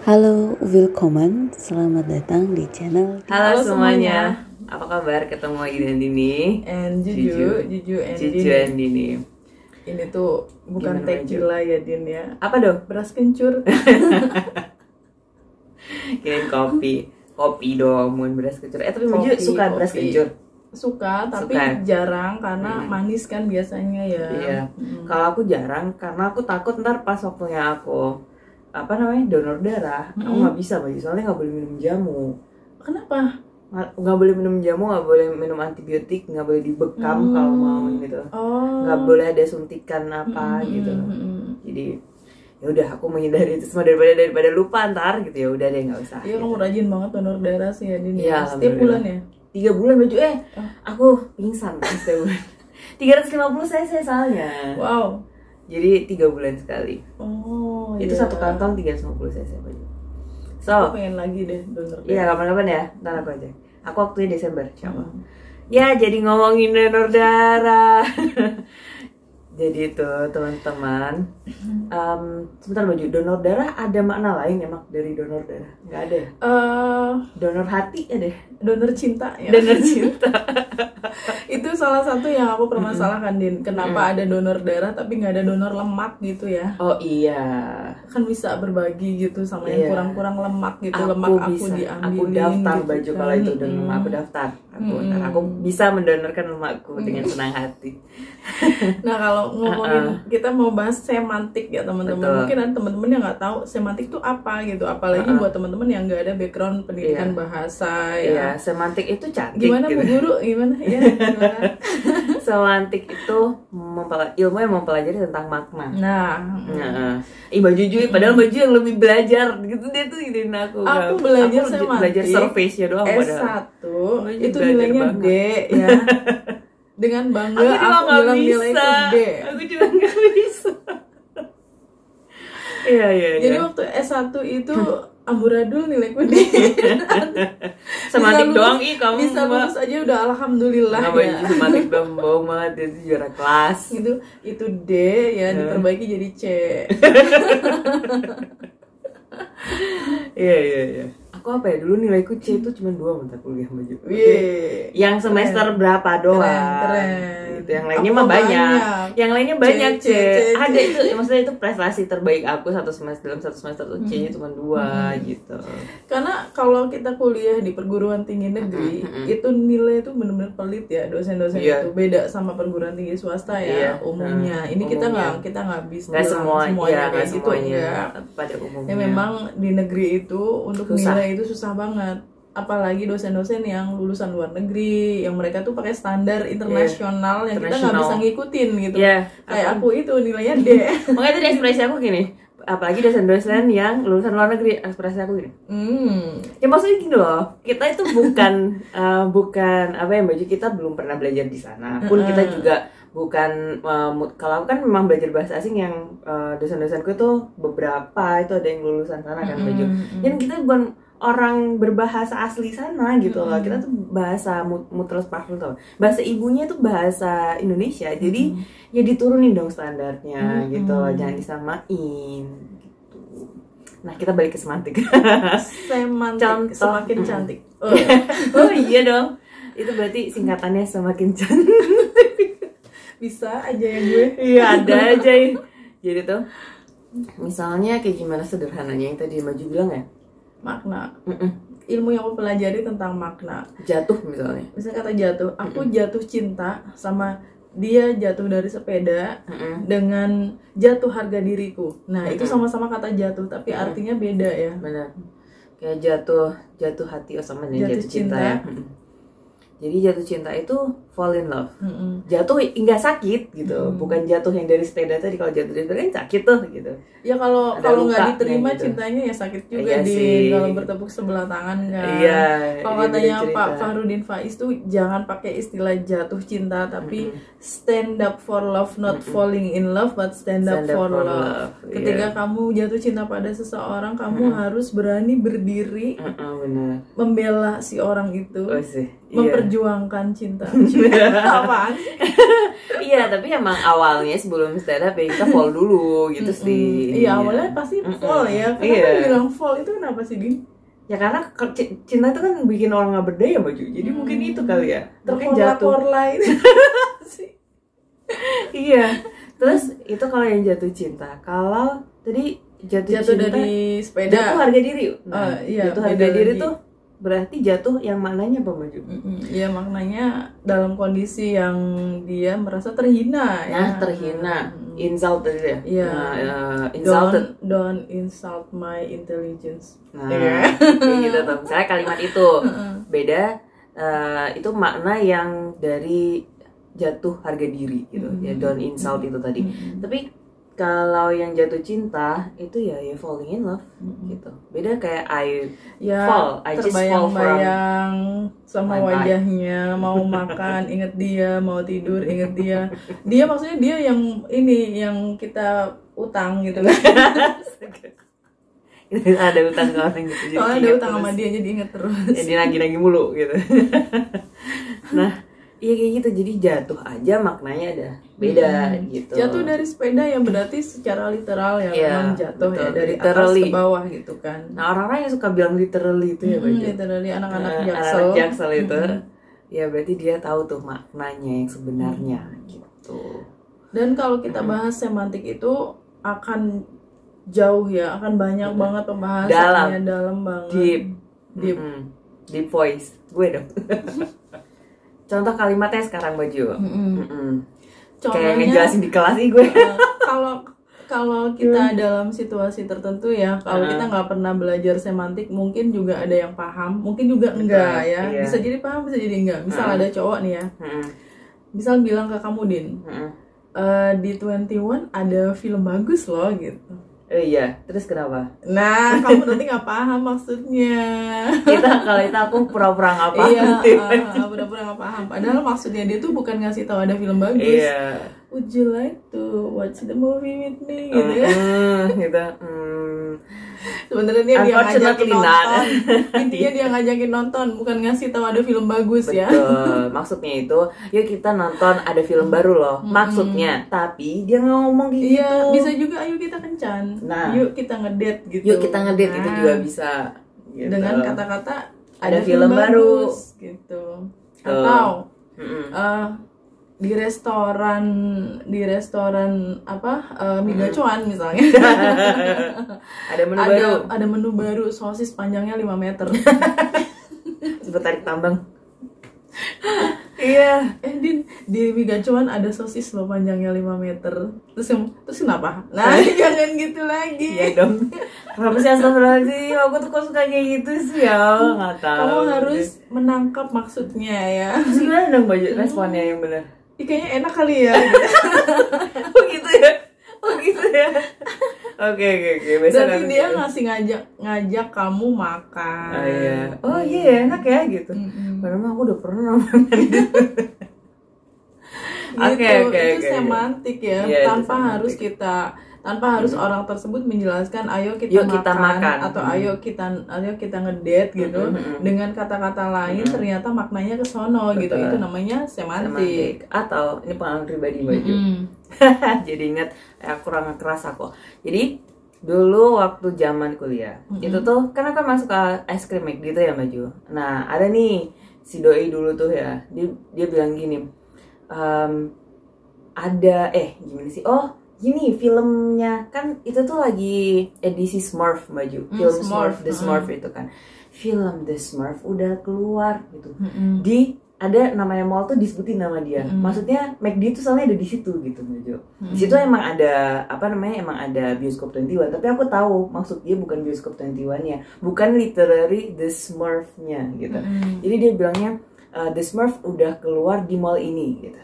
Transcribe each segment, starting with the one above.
Halo, willkommen, selamat datang di channel. Halo semuanya, apa kabar? Ketemu lagi dengan Dini and Juju and Dini. Ini tuh bukan Gimana, tequila ya Din ya. Apa dong? Beras kencur. Kirain kopi dong, mau beras kencur. Tapi Maju suka beras kencur? Suka, tapi jarang karena manis kan biasanya ya. Iya. Kalau aku jarang karena aku takut ntar pas waktunya aku donor darah, aku nggak bisa Maju, soalnya nggak boleh minum jamu. Kenapa? Nggak boleh minum jamu, nggak boleh minum antibiotik, nggak boleh dibekam kalau mau gitu. Nggak boleh ada suntikan apa gitu. Jadi ya udah, aku menghindari itu semua daripada lupa ntar gitu. Ya udah deh, nggak usah. Iya, gitu. Kamu rajin banget donor darah sih ya Din. Iya, Setiap bulan ya? 3 bulan Maju. Aku pingsan setiap bulan. 350 cc soalnya. Wow. Jadi 3 bulan sekali. Oh, itu iya. satu kantong 350 cc Maju. So, aku pengen lagi deh donor darah. iya kapan-kapan ya, ntar aku aja. Aku waktunya Desember, insyaallah. Ya, jadi ngomongin donor darah. Jadi itu teman-teman, sebentar Maju, donor darah ada makna lain emang dari donor darah? Nggak ada ya? Donor hati ya deh. Donor cinta ya. Donor cinta. Itu salah satu yang aku permasalahkan Din. Kenapa ada donor darah tapi nggak ada donor lemak gitu ya? Oh iya. Kan bisa berbagi gitu sama yang kurang-kurang lemak gitu. Lemak aku diambilin. Aku daftar gitu Baju kan. kalau itu donor. Aku daftar. Aku bisa mendonorkan lemakku dengan senang hati. Nah, kalau ngomongin kita mau bahas semantik ya teman-teman. Mungkin ada teman-teman yang nggak tahu semantik itu apa gitu. Apalagi buat teman-teman yang nggak ada background pendidikan bahasa ya. Iya, semantik itu cantik. Gimana gitu. Bu Guru? Gimana? Ya, gimana? Semantik itu ilmu yang mempelajari tentang makna. Nah, Baju, padahal Baju yang lebih belajar gitu, dia tuh iniin aku. Aku belajar semantik. Belajar surface-nya doang S1 itu nilainya D ya. Dengan bangga aku bilang nilaiku D. Aku juga nggak bisa. Iya. Jadi waktu S1 itu amburadul nilaiku D. Semantik doang kamu bisa lulus aja udah alhamdulillah ya. Semantik doang bohong banget, itu juara kelas. Itu D ya, diperbaiki jadi C. Iya. Aku apa ya, dulu nilaiku C itu cuma 2 mata kuliah Baju. Yang semester berapa doang. Keren. Gitu. Yang lainnya mah banyak. Yang lainnya banyak C. Ada itu, maksudnya itu prestasi terbaik aku dalam satu semester tuh C-nya cuma 2 gitu. Karena kalau kita kuliah di perguruan tinggi negeri, itu nilai itu benar-benar pelit ya, dosen-dosen itu beda sama perguruan tinggi swasta ya umumnya. Ini kita nggak bisa semuanya kayak gitu enggak. Pada umumnya. Ya memang di negeri itu untuk nilai itu susah banget, apalagi dosen-dosen yang lulusan luar negeri yang mereka tuh pakai standar internasional yang kita nggak bisa ngikutin gitu. Kayak aku itu nilainya D. Makanya tadi ekspresi aku gini, apalagi dosen-dosen yang lulusan luar negeri, ekspresi aku gini. Ya maksudnya gini loh, kita itu bukan apa ya Baju, kita belum pernah belajar di sana pun, kita juga bukan kalau aku kan memang belajar bahasa asing yang dosen-dosenku itu beberapa itu ada yang lulusan sana kan Baju. Dan kita bukan orang berbahasa asli sana gitu loh. Kita tuh bahasa mutlak parlur tuh. Bahasa ibunya tuh bahasa Indonesia. Jadi ya diturunin dong standarnya gitu loh. Jangan disamain gitu. Nah, kita balik ke semantik. Semantik semakin cantik. Oh iya dong. Itu berarti singkatannya semakin cantik. Bisa aja ya gue. Iya, ada aja. Jadi tuh misalnya kayak gimana sederhananya yang tadi Maju bilang ya, makna. Ilmu yang aku pelajari tentang makna. Jatuh misalnya Kata jatuh, aku jatuh cinta sama dia jatuh dari sepeda dengan jatuh harga diriku. Nah, itu sama-sama kata jatuh tapi artinya beda ya. Benar. Kayak jatuh hati sama jatuh cinta ya. Jadi jatuh cinta itu fall in love. Jatuh enggak sakit gitu. Bukan jatuh yang dari sepeda tadi. Kalau jatuh dari sepeda kan sakit tuh gitu. Ya kalau nggak diterima gitu. Cintanya ya sakit juga kalau bertepuk sebelah tangan kan. Kalau katanya Pak Fahrudin Faiz tuh jangan pakai istilah jatuh cinta tapi stand up for love, not falling in love but stand up for love. Ketika kamu jatuh cinta pada seseorang, kamu harus berani berdiri benar. Membela si orang itu. Oh, sih. Memperjuangkan cinta. Apaan? Iya, tapi emang awalnya sebelum stand up ya kita fall dulu gitu sih. Iya, awalnya pasti fall ya. Kenapa bilang fall itu kenapa sih, Din? Ya karena cinta itu kan bikin orang nggak berdaya, Baju. Jadi mungkin itu kali ya. Mungkin jatuh. Lain. Iya. Terus itu kalau yang jatuh cinta. Kalau tadi jatuh cinta dari sepeda. Jatuh harga diri. Nah, iya, jatuh harga diri tuh berarti jatuh yang maknanya apa, Baju? Iya, maknanya dalam kondisi yang dia merasa terhina. Nah, terhina, insulted ya. Iya. Insulted. Don't insult my intelligence. Nah, kayak gitu tuh. Misalnya kalimat itu beda, itu makna yang dari jatuh harga diri gitu. Ya, don't insult itu tadi. Tapi kalau yang jatuh cinta itu ya falling in love gitu. Beda kayak I fall, I just fall from sama wajahnya, mau makan inget dia, mau tidur inget dia. Dia maksudnya dia yang ini yang kita utang gitu kan. Ada utang ke orang gitu. Soalnya ada utang sama dia jadi inget terus. Jadi nagih-nagih mulu gitu. Nah, iya kayak gitu, jadi jatuh aja maknanya ada beda gitu. Jatuh dari sepeda yang berarti secara literal ya, memang jatuh betul, ya dari literally. Atas ke bawah gitu kan. Nah orang-orang yang suka bilang literally itu ya Baju. Literally anak-anak jaksel. Anak-anak jaksel itu, ya berarti dia tahu tuh maknanya yang sebenarnya gitu. Dan kalau kita bahas semantik itu akan jauh ya, akan banyak banget pembahasannya, dalam banget. Deep voice, gue dong. Contoh kalimatnya sekarang Baju. Kayak ngejelasin di kelas sih gue. Kalau kita dalam situasi tertentu ya, kalau kita nggak pernah belajar semantik, mungkin juga ada yang paham, mungkin juga enggak ya. Iya. Bisa jadi paham, bisa jadi enggak. Misal ada cowok nih ya, misal bilang ke kamu Din, di 21 ada film bagus loh gitu. Iya, terus kenapa? Nah, kamu nanti nggak paham maksudnya. Kalau itu aku pura-pura nggak paham. Iya, pura-pura nggak paham. Padahal maksudnya dia tuh bukan ngasih tahu ada film bagus. Iya. Would you like to watch the movie with me? Gitu ya. Gitu. Sebenarnya dia ngajakin nonton. Intinya dia ngajakin nonton, bukan ngasih tahu ada film bagus. Betul. Ya. Maksudnya itu, yuk kita nonton ada film baru loh. Maksudnya, tapi dia nggak ngomong gitu. Iya, bisa juga ayo kita kencan. Nah, yuk kita ngedate gitu. Yuk kita ngedate itu juga bisa. Gitu. Dengan kata-kata ada film baru gitu. Atau di restoran apa mie gacuan misalnya. Ada menu baru sosis panjangnya 5 meter. Cepet tarik tambang. Iya. Din, di mie gacuan ada sosis loh panjangnya 5 meter. Terus kenapa? Nah, jangan gitu lagi. Iya dong. Kenapa sih astagfirullahaladzim? Aku tuh kok suka kayak gitu sih ya. Nggak tahu. Kamu harus menangkap maksudnya ya. Terus gimana dong Baju responnya yang benar? Kayaknya enak kali ya. Oh gitu ya. Oke. Berarti dia ngasih ngajak kamu makan. Oh iya enak ya gitu. Padahal aku udah pernah makan gitu. Itu semantik ya. Tanpa harus orang tersebut menjelaskan ayo kita makan atau ayo kita ngedate gitu. Dengan kata-kata lain ternyata maknanya ke sono gitu. Itu namanya semantik. Atau ini pengalaman pribadi Baju. Jadi ingat kurang kerasa kok. Jadi dulu waktu zaman kuliah itu tuh kan aku masuk ke es krim McD gitu ya Baju. Nah ada nih si doi dulu tuh ya, dia bilang gini, gimana sih, gini filmnya kan itu tuh lagi edisi Smurf Baju, film Smurf, The Smurf itu kan, film The Smurf udah keluar gitu, di ada namanya mall tuh disebutin nama dia, maksudnya McD tuh soalnya ada di situ gitu Baju, di situ emang ada emang ada bioskop 21, tapi aku tahu maksud dia bukan bioskop 21-nya, bukan literally The Smurf-nya gitu, jadi dia bilangnya The Smurf udah keluar di mall ini gitu,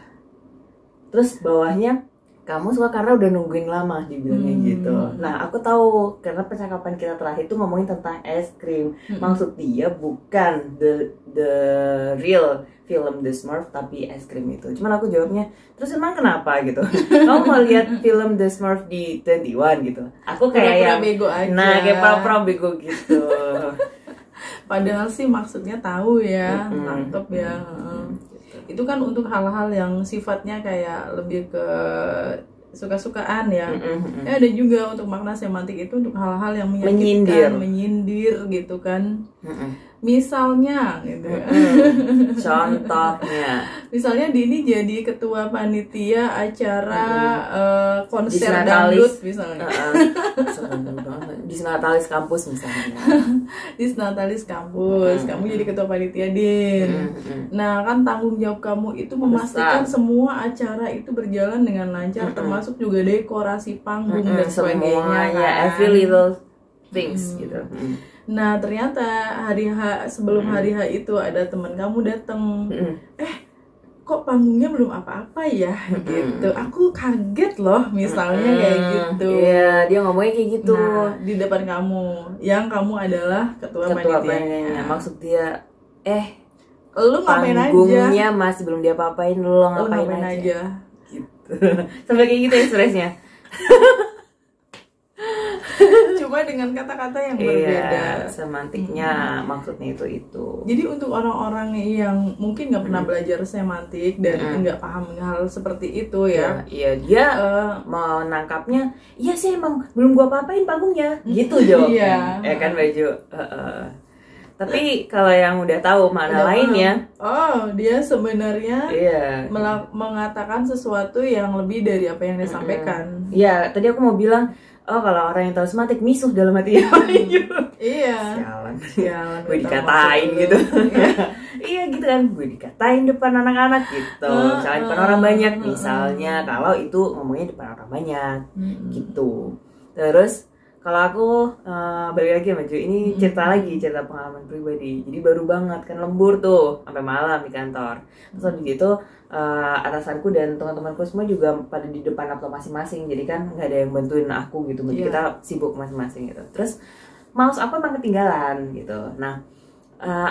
terus bawahnya kamu suka karena udah nungguin lama dibilangnya gitu. Nah aku tahu karena percakapan kita terakhir tuh ngomongin tentang es krim. Maksud dia bukan the real film The Smurf tapi es krim itu. Cuman aku jawabnya, terus emang kenapa gitu? Kamu mau lihat film The Smurf di 21 gitu? Aku kayak yang bego aja. Nah kayak pura-pura bego gitu. Padahal sih maksudnya tahu ya, nangkep ya. itu kan untuk hal-hal yang sifatnya kayak lebih ke suka-sukaan ya. Ada juga untuk makna semantik itu untuk hal-hal yang menyakitkan, menyindir gitu kan. Misalnya gitu. Contohnya. Misalnya Dini jadi ketua panitia acara konser dangdut misalnya. Disnatalis kampus misalnya. Disnatalis kampus, kamu jadi ketua panitia Din. Nah, kan tanggung jawab kamu itu memastikan semua acara itu berjalan dengan lancar, termasuk juga dekorasi panggung dan sebagainya. Ya, every little things gitu. Nah, ternyata sebelum hari H itu ada teman kamu datang. Kok panggungnya belum apa-apa ya gitu. Aku kaget loh misalnya kayak gitu. Iya, dia ngomongnya kayak gitu. Nah, di depan kamu, yang kamu adalah ketua panitia. Maksud dia, lu ngapain aja? Panggungnya masih belum diapa-apain, lu ngapain aja? Gitu. Sampai kayak gitu ekspresinya. Cuma dengan kata-kata yang berbeda. Semantiknya maksudnya itu. Jadi untuk orang-orang yang mungkin nggak pernah belajar semantik dan nggak paham hal seperti itu ya. Iya, dia menangkapnya, iya sih emang belum gua apa-apain panggungnya, gitu jawabnya. Iya. Kan Baju. Tapi kalau yang udah tahu makna lainnya, dia sebenarnya mengatakan sesuatu yang lebih dari apa yang dia sampaikan. Iya, tadi aku mau bilang, kalau orang yang tahu semantik misuh dalam hatinya. Iya. Sialan. Gue dikatain gitu. Iya gitu kan, gue dikatain depan anak-anak gitu. Misalnya depan orang banyak, misalnya kalau itu ngomongnya depan orang banyak, gitu. Terus kalau aku balik lagi maju, ini cerita pengalaman pribadi. Jadi baru banget kan, lembur tuh sampai malam di kantor. Terus habis gitu atasanku dan teman-temanku semua juga pada di depan laptop masing-masing. Jadi kan nggak ada yang bantuin aku gitu. Jadi kita sibuk masing-masing gitu. Terus mouse aku emang ketinggalan gitu. Nah,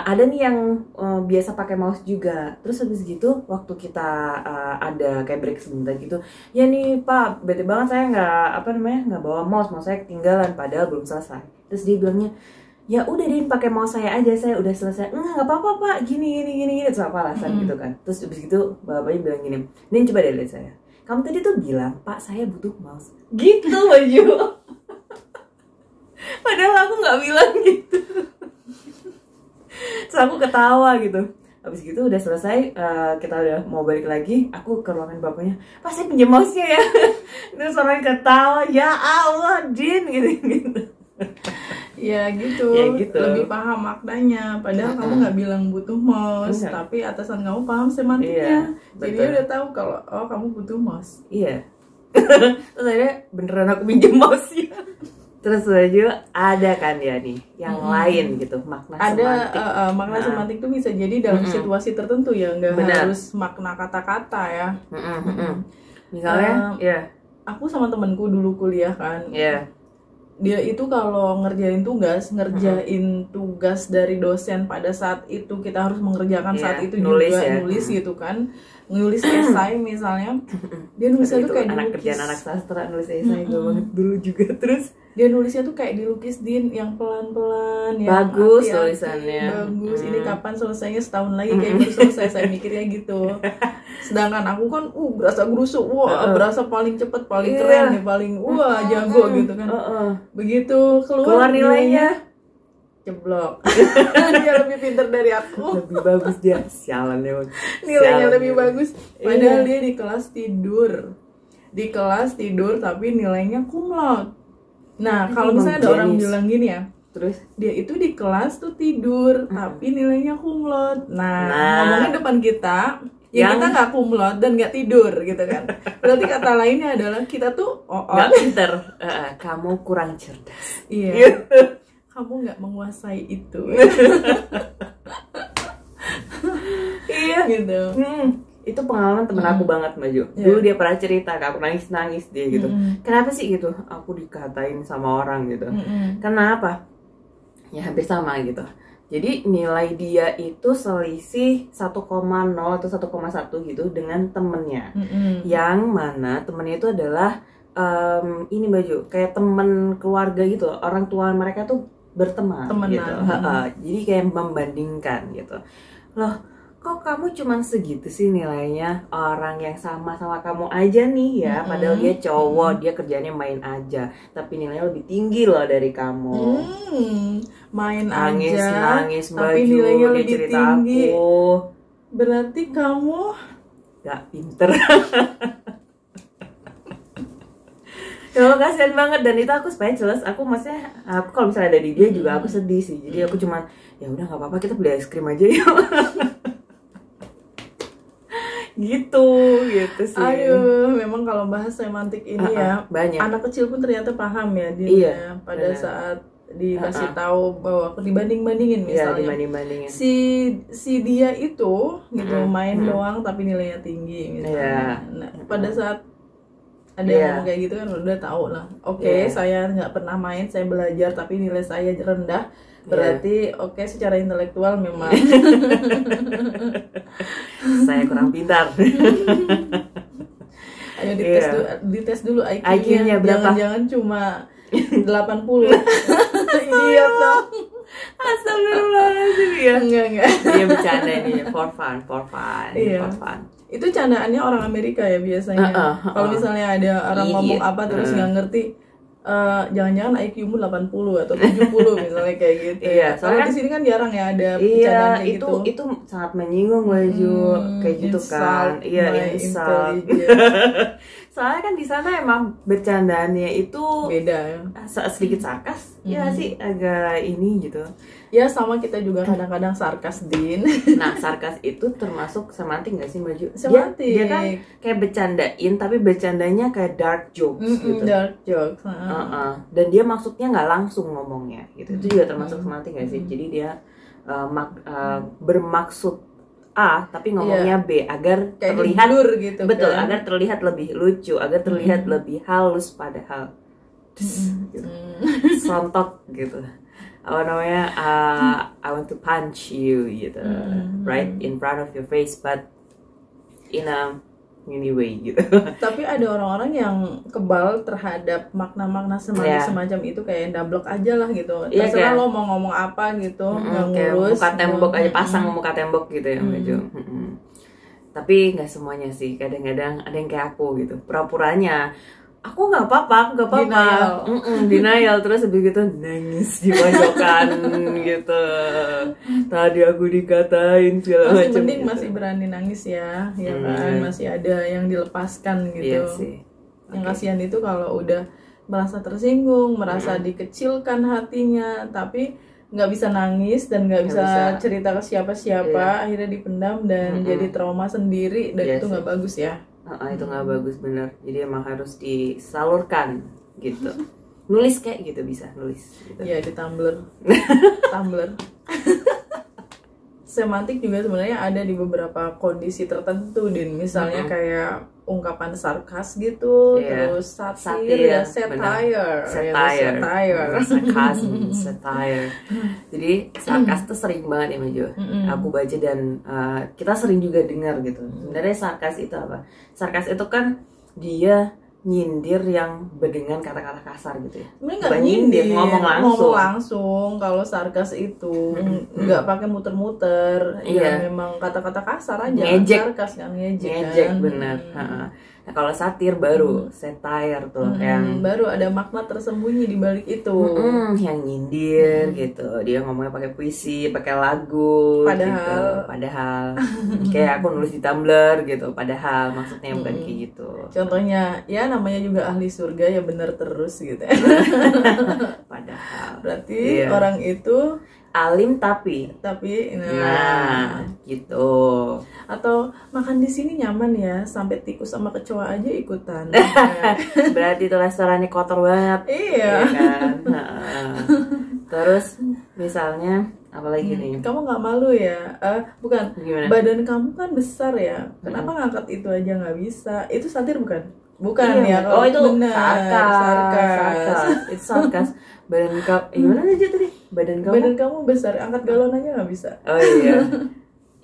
ada nih yang biasa pakai mouse juga. Terus habis gitu waktu kita ada kayak break sebentar gitu, ya nih Pak, bete banget saya nggak bawa mouse saya ketinggalan padahal belum selesai. Terus dia bilangnya, ya udah Din, pakai mouse saya aja, saya udah selesai. Nggak apa-apa Pak, gini terus apa alasan gitu kan. Terus habis gitu bapaknya bilang gini, Din coba deh lihat saya, kamu tadi tuh bilang Pak saya butuh mouse gitu Baju. Padahal aku nggak bilang gitu. Terus aku ketawa gitu. Habis gitu udah selesai, kita udah mau balik lagi, aku ke ruangan bapaknya, Pak saya pinjam mouse-nya ya. Terus orangnya ketawa, ya Allah Din gitu. Ya gitu, lebih paham maknanya. Padahal kamu nggak bilang butuh mouse, tapi atasan kamu paham semantiknya. Jadi dia udah tahu kalau kamu butuh mouse. Iya. Terus akhirnya beneran aku pinjam mouse-nya. Terus aja ada kan ya nih yang lain gitu, makna semantik. Makna semantik itu bisa jadi dalam situasi tertentu ya, nggak harus makna kata-kata ya. Misalnya, aku sama temanku dulu kuliah kan. Dia itu kalau ngerjain tugas dari dosen pada saat itu kita harus mengerjakan saat itu nulis gitu kan, nulis esai misalnya. Dia nulisnya tuh kayak dilukis. Kerjaan anak sastra nulis esai gue banget dulu juga. Terus dia nulisnya tuh kayak dilukis Din, yang pelan-pelan, yang bagus hati-hati, tulisannya. Bagus. Ini kapan selesainya? Setahun lagi kayak baru selesai. Saya mikirnya gitu. Sedangkan aku kan berasa gerusuk, berasa paling cepet, paling keren nih, paling jago gitu kan. Begitu keluar nilainya jeblok. Dia lebih pintar dari aku. Lebih bagus dia. Sialan ya. Nilainya lebih bagus. Padahal dia di kelas tidur. Di kelas tidur tapi nilainya cum laude. Nah, kalau misalnya ada orang bilang gini ya, terus dia itu di kelas tuh tidur tapi nilainya cum laude. Nah, ngomongin depan kita, kita nggak cum laude dan nggak tidur gitu kan. Berarti kata lainnya adalah kita tuh nggak pinter, kamu kurang cerdas. Iya. Kamu nggak menguasai itu. Iya gitu. Itu pengalaman temen aku banget Mbak Jo. Dulu dia pernah cerita, aku nangis dia gitu. Kenapa sih gitu? Aku dikatain sama orang gitu. Kenapa? Ya hampir sama gitu. Jadi nilai dia itu selisih 1,0 atau 1,1 gitu dengan temennya. Yang mana temennya itu adalah ini Mbak Jo, kayak temen keluarga gitu. Orang tua mereka tuh berteman gitu. Jadi kayak membandingkan gitu. Loh, kok kamu cuman segitu sih nilainya, orang yang sama kamu aja nih ya, padahal dia cowok, dia kerjanya main aja, tapi nilainya lebih tinggi loh dari kamu. Main nangis, aja nangis tapi baju, nilainya dia lebih cerita tinggi. aku Berarti kamu gak pinter. Ya kasihan banget, dan itu aku speechless. Aku maksudnya, aku kalau misalnya ada di dia juga aku sedih sih. Jadi aku cuman, ya udah nggak apa-apa, kita beli es krim aja yuk. gitu sih. Aduh, memang kalau bahas semantik ini ya banyak. Anak kecil pun ternyata paham ya dia pada benar. saat dikasih tahu bahwa aku dibanding-bandingin misalnya. Dibanding-bandingin. Si dia itu gitu main doang tapi nilainya tinggi misalnya. Nah, pada saat ada yang ngomong kayak gitu kan udah tahu lah. Oke, saya nggak pernah main, saya belajar tapi nilai saya rendah. Berarti oke, secara intelektual memang saya kurang pintar. Ayo dites dulu IQ-nya berapa? Jangan cuma 80. Idiot dong. Astagfirullahaladzim ya. Enggak. Dia bercanda ini for fun. Itu candaannya orang Amerika ya biasanya. Kalau misalnya ada orang ngomong apa terus nggak ngerti, jangan-jangan IQ-mu 80 atau 70 misalnya kayak gitu. Soalnya di sini kan jarang ya ada bercandaan kayak gitu. Itu sangat menyinggung baju kayak gitu kan. Insult. Soalnya kan di sana emang bercandaannya itu beda ya. Sedikit sarkas. Ya sih agak ini gitu. Ya sama kita juga kadang-kadang sarkas, Din. Nah, sarkas itu termasuk semantik gak sih, Maju? Semantik. Dia kan kayak bercandain, tapi bercandanya kayak dark jokes gitu. Dark jokes. Dan dia maksudnya nggak langsung ngomongnya gitu. Itu juga termasuk semantik gak sih? Jadi dia bermaksud A tapi ngomongnya B agar kayak terlihat gitu, betul, kan? agar terlihat lebih lucu, agar terlihat lebih halus padahal gitu. Sontok gitu. Apa namanya, I want to punch you gitu, right in front of your face, but in a anyway gitu. Tapi ada orang-orang yang kebal terhadap makna-makna semacam itu, kayak dablek aja lah gitu. Terserah lo mau ngomong apa gitu, nggak ngurus. Muka tembok aja, pasang muka tembok gitu ya, Maju. Tapi nggak semuanya sih. Kadang-kadang ada yang kayak aku gitu, pura-puranya aku nggak apa-apa, denial, terus habis gitu nangis di pojokan gitu. Tadi aku dikatain segala macam. Masih mending gitu. Masih berani nangis ya kan, masih ada yang dilepaskan gitu. Iya sih. Yang kasihan itu kalau udah merasa tersinggung, merasa dikecilkan hatinya, tapi nggak bisa nangis dan nggak bisa cerita ke siapa-siapa, akhirnya dipendam dan jadi trauma sendiri, dan itu nggak bagus ya. Itu nggak bagus bener. Jadi emang harus disalurkan gitu. Nulis kayak gitu, bisa nulis gitu. Ya di Tumblr. Semantik juga sebenarnya ada di beberapa kondisi tertentu, Din. Misalnya kayak ungkapan sarkas gitu, terus satire. Jadi sarkas tuh sering banget ya, Maju. Aku baca dan kita sering juga dengar gitu. Sebenarnya sarkas itu apa? Sarkas itu kan dia nyindir yang dengan kata-kata kasar gitu ya. Nggak nyindir, ngomong langsung. Kalau sarkas itu nggak pakai muter-muter, ya memang kata-kata kasar aja. Ngejek. Sarkas nggak ngejek kan? Bener. Nah, kalau satir baru satire tuh yang baru ada makna tersembunyi di balik itu. Yang nyindir gitu. Dia ngomongnya pakai puisi, pakai lagu padahal kayak aku nulis di Tumblr gitu, padahal maksudnya bukan kayak gitu. Contohnya ya namanya juga ahli surga ya bener terus gitu. Padahal berarti orang itu alim tapi nah gitu. Atau makan di sini nyaman ya, sampai tikus sama kecoa aja ikutan. Berarti itu restorannya kotor banget. Iya kan? Terus misalnya apalagi nih? Kamu nggak malu ya? Bukan. Gimana? Badan kamu kan besar ya. Kenapa ngangkat itu aja nggak bisa? Itu satir bukan? Bukan ya? Oh itu sarkas. Itu sarkas. Badan kamu gimana aja tadi? Badan kamu besar, angkat galon aja nggak bisa. Oh iya.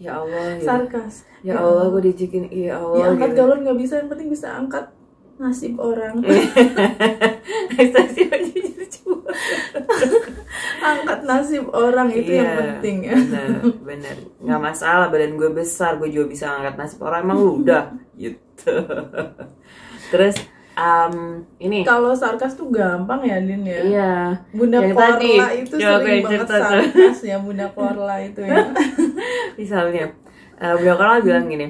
Ya Allah. Sarkas. Ya Allah, gue dijikin. Ya Allah. Ya angkat galon nggak bisa, yang penting bisa angkat nasib orang. Ekstasi aja lucu. Angkat nasib orang itu yang penting ya. Bener. Nggak masalah badan gue besar, gue juga bisa angkat nasib orang, emang lu udah gitu. Terus ini kalau sarkas tuh gampang ya, Din ya. Iya. Bunda Korla itu sering banget sarkas ya, Bunda Korla itu ya. Misalnya Bunda Korla bilang gini,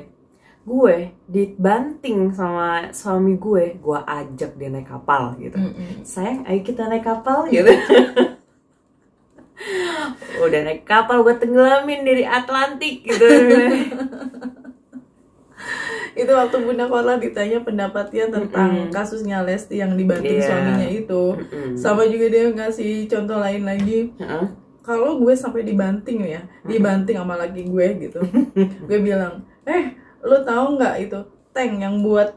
gue dibanting sama suami gue ajak dia naik kapal gitu. Sayang, ayo kita naik kapal gitu. Udah naik kapal, gue tenggelamin dari Atlantik gitu. Itu waktu Bunda Korla ditanya pendapatnya tentang kasusnya Lesti yang dibanting suaminya itu. Sama juga dia ngasih contoh lain lagi. Kalau gue sampai dibanting ya, dibanting sama laki gue gitu. Gue bilang, lo tahu nggak itu tank yang buat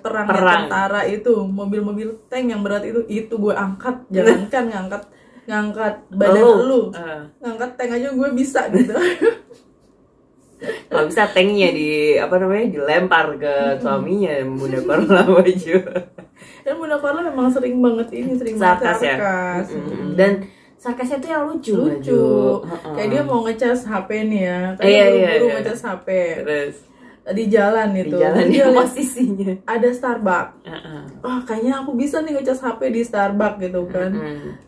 perang tentara itu, mobil-mobil tank yang berat itu gue angkat. Jangankan ngangkat badan lu, ngangkat tank aja gue bisa gitu. Kalau bisa tanknya dilempar ke suaminya Bunda Korla baju. Dan Bunda Korla memang sering banget sarkas. Ya? Dan sarkasnya tuh yang lucu. Kayak dia mau ngecas HP nih ya, buru-buru ngecas HP. Terus di jalan dia posisinya ada Starbucks. Kayaknya aku bisa nih ngecas HP di Starbucks gitu kan.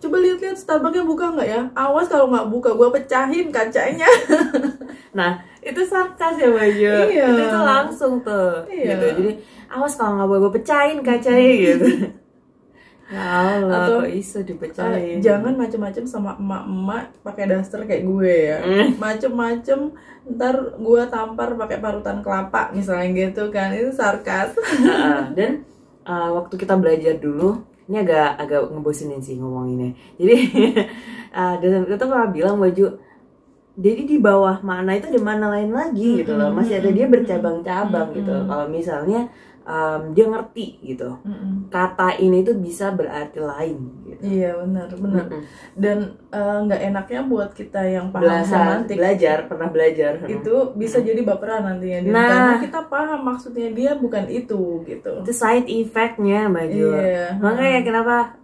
Coba lihat Starbucksnya buka nggak ya? Awas kalau nggak buka, gue pecahin kacanya. Nah, itu sarkas ya Baju. Itu langsung tuh. Gitu. Jadi awas kalau nggak gue pecahin kacanya gitu. Ya Allah, atau kok iso dipecahin. Jangan macem-macem sama emak-emak pakai daster kayak gue ya. Macem-macem ntar gue tampar pakai parutan kelapa misalnya gitu kan. Itu sarkas. Dan waktu kita belajar dulu, ini agak ngebosenin sih ngomonginnya. Jadi dan kita pernah bilang Baju, jadi di bawah makna itu ada makna lain lagi gitu loh. Masih ada dia bercabang-cabang gitu. Kalau misalnya dia ngerti gitu, kata ini tuh bisa berarti lain gitu. Iya benar. Dan nggak enaknya buat kita yang paham semantik, pernah belajar itu bisa jadi baperan nantinya karena kita paham maksudnya dia bukan itu gitu. Itu side effectnya Baju. Makanya kenapa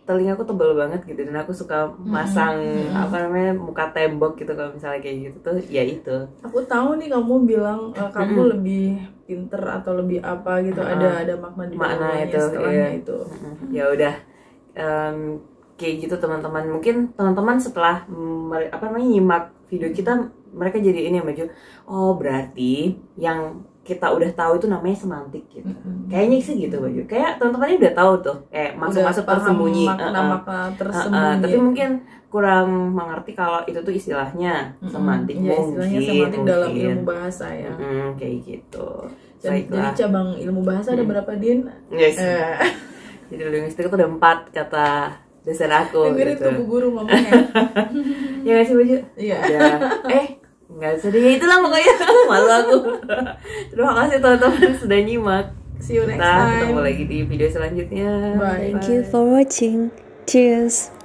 telingaku tebal banget gitu, dan aku suka masang muka tembok gitu kalau misalnya kayak gitu tuh ya itu. Aku tahu nih kamu bilang kamu lebih pinter atau lebih apa gitu, ada makna di bawahnya setelahnya itu. Ya udah kayak gitu teman-teman. Mungkin teman-teman setelah nyimak video kita, mereka jadi ini ya Baju. Oh berarti yang kita udah tahu itu namanya semantik gitu. Kayaknya sih gitu Baju. Kayak teman-teman udah tahu tuh, kayak masuk-masuk tersembunyi. Makna tersembunyi. Tapi mungkin kurang mengerti kalau itu tuh istilahnya semantik. Istilahnya semantik dalam ilmu bahasa ya. Kayak gitu. Jadi cabang ilmu bahasa ada berapa, Din? Yes. Jadi linguistik itu ada 4 kata dosen aku. Dengerin tuh Bu Guru ngomongnya. Ya nggak sih Baju? Iya. Nggak sedih, itulah pokoknya. Malu aku. Terima kasih teman-teman sudah nyimak. See you next time. Ketemu lagi di video selanjutnya. Bye. Thank you for watching. Cheers.